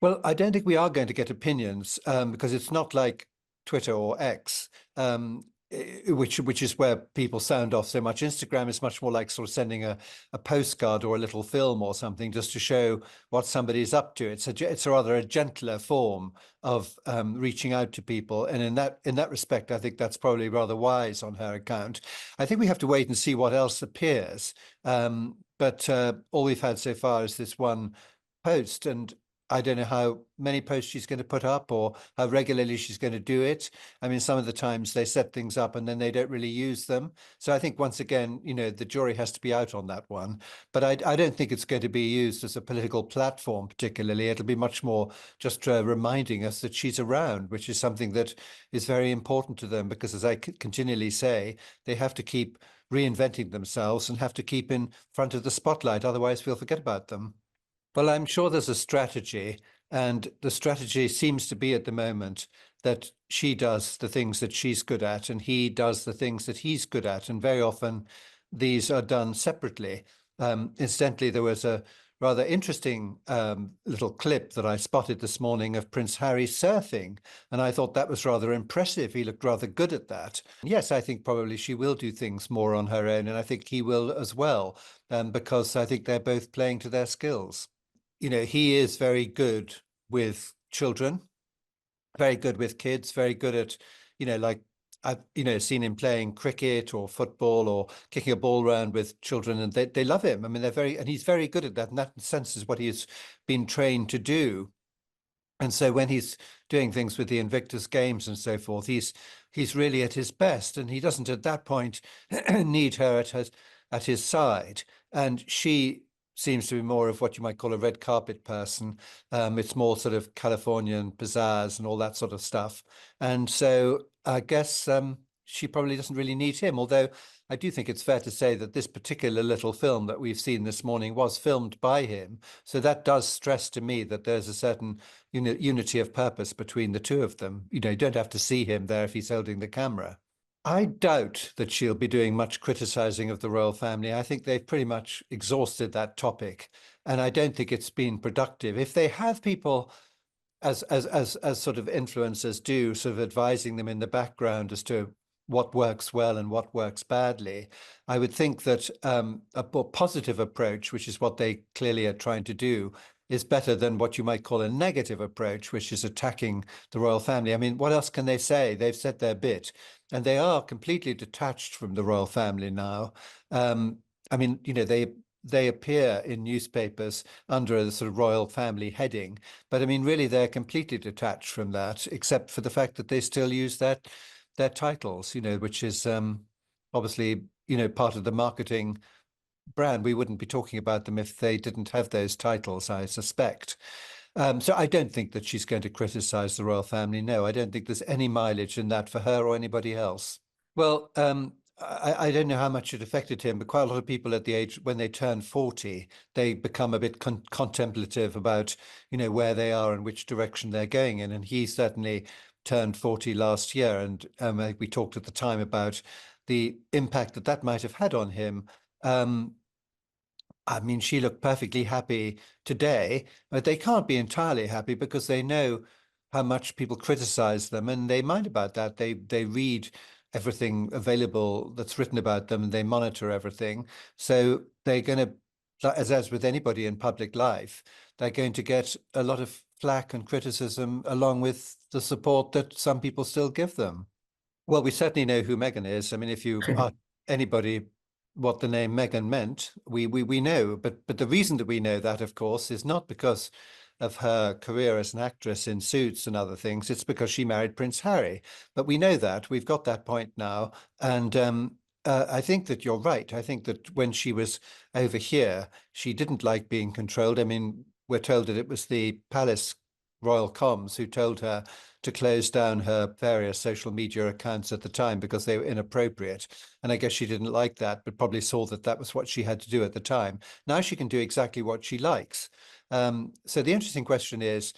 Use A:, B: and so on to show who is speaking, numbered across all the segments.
A: Well, I don't think we are going to get opinions because it's not like Twitter or X, which is where people sound off so much. Instagram is much more like sort of sending a postcard or a little film or something just to show what somebody's up to. It's a rather a gentler form of reaching out to people, and in that respect, I think that's probably rather wise on her account. I think we have to wait and see what else appears. But all we've had so far is this one post, and I don't know how many posts she's going to put up or how regularly she's going to do it. I mean, some of the times they set things up and then they don't really use them. So I think once again, the jury has to be out on that one. But I don't think it's going to be used as a political platform particularly. It'll be much more just reminding us that she's around, which is something that is very important to them because, as I continually say, they have to keep reinventing themselves and have to keep in front of the spotlight. Otherwise, we'll forget about them. Well, I'm sure there's a strategy, and the strategy seems to be at the moment that she does the things that she's good at, and he does the things that he's good at, and very often these are done separately. Incidentally, there was a rather interesting little clip that I spotted this morning of Prince Harry surfing, and I thought that was rather impressive. He looked rather good at that. Yes, I think probably she will do things more on her own, and I think he will as well, because I think they're both playing to their skills. He is very good with children, very good with kids, very good at, like I've, seen him playing cricket or football or kicking a ball around with children, and they love him. I mean, and he's very good at that. And that, in a sense, is what he's been trained to do. And so when he's doing things with the Invictus Games and so forth, he's really at his best, and he doesn't at that point need her at his side. And she seems to be more of what you might call a red carpet person. It's more sort of Californian pizzazz and all that sort of stuff. And so I guess she probably doesn't really need him, although I do think it's fair to say that this particular little film that we've seen this morning was filmed by him. So that does stress to me that there's a certain unity of purpose between the two of them. You don't have to see him there if he's holding the camera. I doubt that she'll be doing much criticizing of the royal family. I think they've pretty much exhausted that topic, and I don't think it's been productive. If they have people as sort of influencers do, sort of advising them in the background as to what works well and what works badly, I would think that a more positive approach, which is what they clearly are trying to do, is better than what you might call a negative approach, which is attacking the royal family. I mean, what else can they say? They've said their bit, and they are completely detached from the royal family now. I mean, they appear in newspapers under a sort of royal family heading, but I mean, really, they're completely detached from that, except for the fact that they still use their titles, which is obviously, part of the marketing brand. We wouldn't be talking about them if they didn't have those titles, I suspect. So I don't think that she's going to criticize the royal family. No, I don't think there's any mileage in that for her or anybody else. Well, I don't know how much it affected him, but quite a lot of people at the age when they turn 40, they become a bit contemplative about, where they are and which direction they're going in. And he certainly turned 40 last year. And we talked at the time about the impact that might have had on him. I mean, she looked perfectly happy today, but they can't be entirely happy because they know how much people criticize them, and they mind about that. They read everything available that's written about them, and they monitor everything. So they're going to, as with anybody in public life, they're going to get a lot of flack and criticism along with the support that some people still give them. Well, we certainly know who Meghan is. I mean, if you ask anybody what the name Meghan meant, we know. But the reason that we know that, of course, is not because of her career as an actress in Suits and other things. It's because she married Prince Harry. But we know that. We've got that point now. And I think that you're right. I think that when she was over here, she didn't like being controlled. I mean, we're told that it was the palace royal comms who told her to close down her various social media accounts at the time because they were inappropriate. And I guess she didn't like that, but probably saw that that was what she had to do at the time. Now she can do exactly what she likes. So the interesting question is,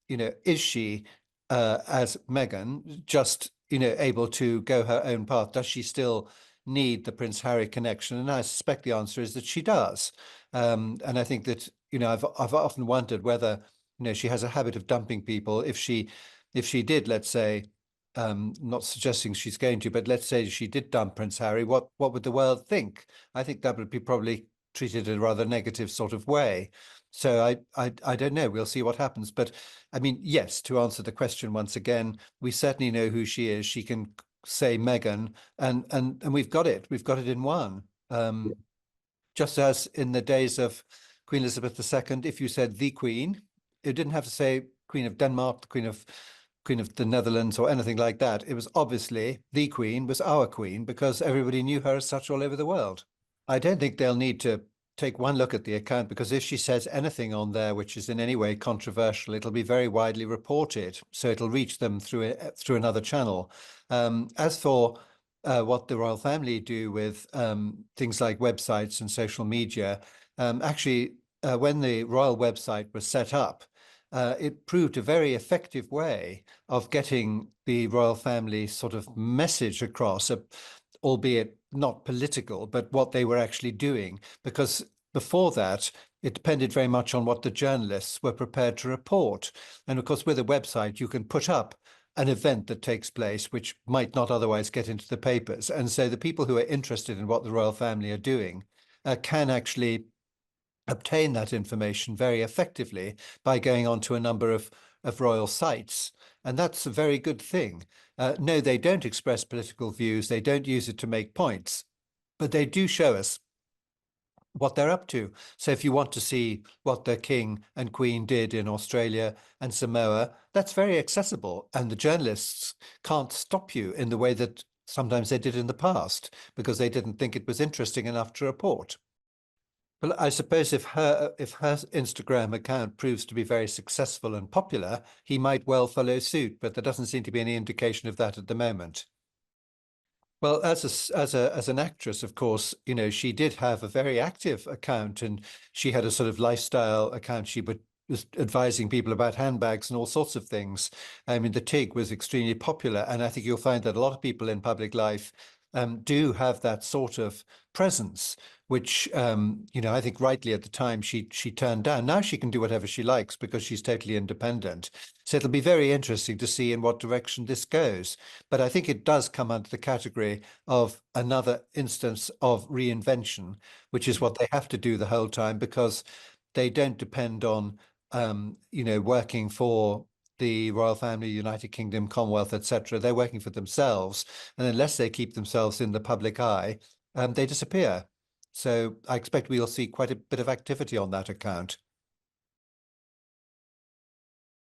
A: is she, as Meghan, just, able to go her own path? Does she still need the Prince Harry connection? And I suspect the answer is that she does. And I think that, I've often wondered whether she has a habit of dumping people. If she did, let's say, not suggesting she's going to, but let's say she did dump Prince Harry, what would the world think? I think that would be probably treated in a rather negative sort of way. So I don't know. We'll see what happens. But I mean, yes, to answer the question once again, we certainly know who she is. She can say Meghan, and we've got it. We've got it in one. Just as in the days of Queen Elizabeth II, if you said the Queen, you didn't have to say Queen of Denmark, the Queen of the Netherlands, or anything like that. It was obviously the Queen was our Queen because everybody knew her as such all over the world. I don't think they'll need to take one look at the account, because if she says anything on there which is in any way controversial, it'll be very widely reported. So it'll reach them through another channel. As for what the royal family do with things like websites and social media, actually, when the royal website was set up, it proved a very effective way of getting the royal family sort of message across, albeit not political, but what they were actually doing. Because before that, it depended very much on what the journalists were prepared to report. And of course, with a website, you can put up an event that takes place which might not otherwise get into the papers. And so the people who are interested in what the royal family are doing can actually obtain that information very effectively by going onto a number of royal sites. And that's a very good thing. No, they don't express political views. They don't use it to make points, but they do show us what they're up to. So if you want to see what the King and Queen did in Australia and Samoa, that's very accessible. And the journalists can't stop you in the way that sometimes they did in the past, because they didn't think it was interesting enough to report. Well, I suppose if her Instagram account proves to be very successful and popular, he might well follow suit, but there doesn't seem to be any indication of that at the moment. Well, as an actress, of course, she did have a very active account, and she had a sort of lifestyle account. She was advising people about handbags and all sorts of things. I mean, the TIG was extremely popular, and I think you'll find that a lot of people in public life do have that sort of presence, which I think rightly at the time she turned down. Now she can do whatever she likes because she's totally independent. So it'll be very interesting to see in what direction this goes. But I think it does come under the category of another instance of reinvention, which is what they have to do the whole time, because they don't depend on working for the royal family, United Kingdom, Commonwealth, etc. They're working for themselves, and unless they keep themselves in the public eye, they disappear. So I expect we'll see quite a bit of activity on that account.